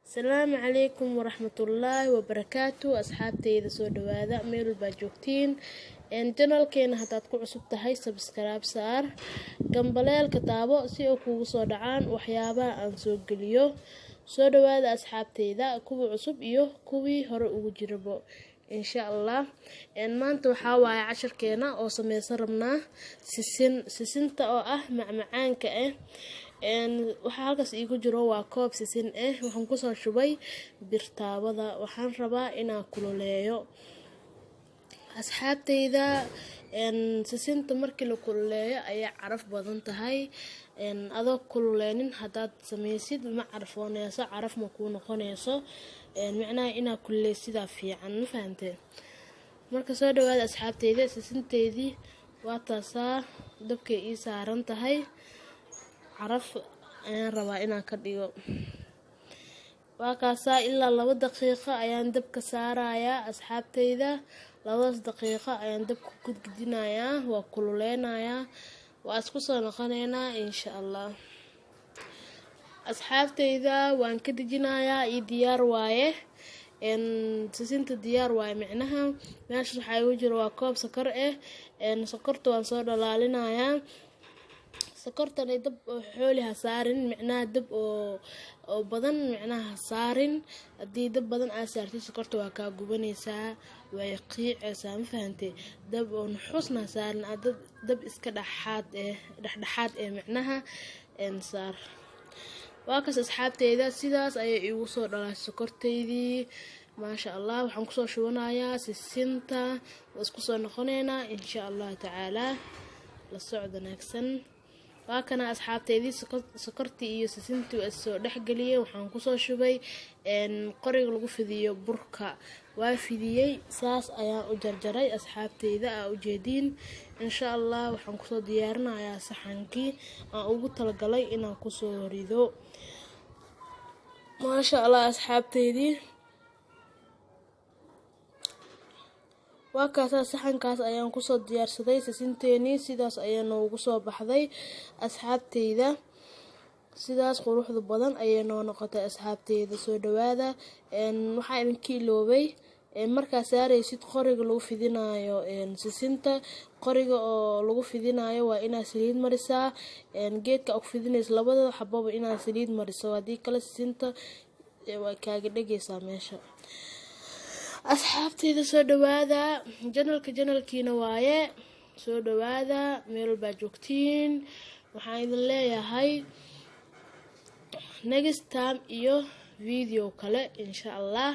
السلام عليكم ورحمة الله وبركاته. أصحابتي إذا سو دوادا ميل باجوكتين إن جنالكينا هتاد ku cusub tahay subscribe saar gambaleel kataabo si oo kugu soo dhacaan waxyaabaha aan soo geliyo. Soo dhawaada asxaabteyda kuwa cusub iyo kuwii hore ugu jirabo insha Allah. Maanta waxaa waaye casharkeena oo sameysan rabnaa sisinta oo ah macmacaanka waxaa halkaas iigu jiro waa koob sisin waxaan kusoo shubay birtaawada. Waxaan rabaa inaan kululeeyo asxaabteyda. Sisinta markii la kululeeyo ayaa caraf badan tahay. Adoo kululeynin hadaad sameysid ma carfooneyso, caraf ma kuu noqoneyso. Macnaha inaa kululeysidaa fiican, ma fahanteen? Marka soo dhawaada asxaabteyda, sisinteydii waa taasaa dabkay ii saaran tahay. Caraf ayaan rabaa inaan ka dhigo. Waa kaasaa ilaa 2 daqiiqo ayaan dabka saarayaa asxaabteyda. 2 daqiiqo ayaan dabka ku gudbinayaa, waa kululeynayaa, waa isku soo noqoneynaa insha Allah. Asxaabteyda waan ka dejinayaa ii diyaar waaye. Sisinta diyaar waaye macnaha meesha waxaa igu jiro waa koob sokor sokorta waan soo dhalaalinayaa. sokortan ay dab xooli ha saarin, macnaha dab oo badan macnaha saarin. Haddii dab badan aad saartid sokorta waa kaa gubanaysaa, way qiicaysaa, ma fahantay? Dab oo nuxusna saarin, dab iska dhexdhexaad macnaha saar. Waa kaas asxaabteyda sidaas ayay igu soo dhalaashay sokorteydii. maasha Allah. Waxaan kusoo shubanayaa sisinta, waa isku soo noqoneynaa insha Allah tacaala. La socod wanaagsan. waa kana asxaabteydii sokortii iyo sisintii waa soo dhexgeliyay. Waxaan kusoo shubay qoriga lagu fidiyo burka, waa fidiyay saas ayaan u jarjaray asxaabteyda aa u jeediin insha Allah. waxaan kusoo diyaarinayaa saxankii aan ugu talagalay inaan kusoo rido. maasha Allah asxaabteydii. waa kaasa saxankaas ayaan kusoo diyaarsaday sisinteeni, sidaas ayaa noogu soo baxday asxaabteyda. sidaas quruxda badan ayay noo noqotay asxaabteyda. soo dhawaada. waxaa idinka iloobay markaa saaraysid qoriga lagu fidinayo sisinta, qoriga oo lagu fidinayo waa inaad saliid marisaa. geedka aad ku fidinayso labada xababa inaad saliid mariso, haddii kale sisinta waa kaaga dhagaysaa meesha. asxaabteyda soo dhawaada, janalkiina waaye. soo dhawaada meel baa joogtiin. waxaan idin leeyahay next time iyo video kale insha Allah.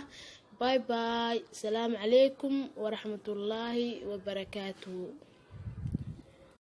bye bye. Assalaamu calaykum waraxmatullaahi wabarakaatuh.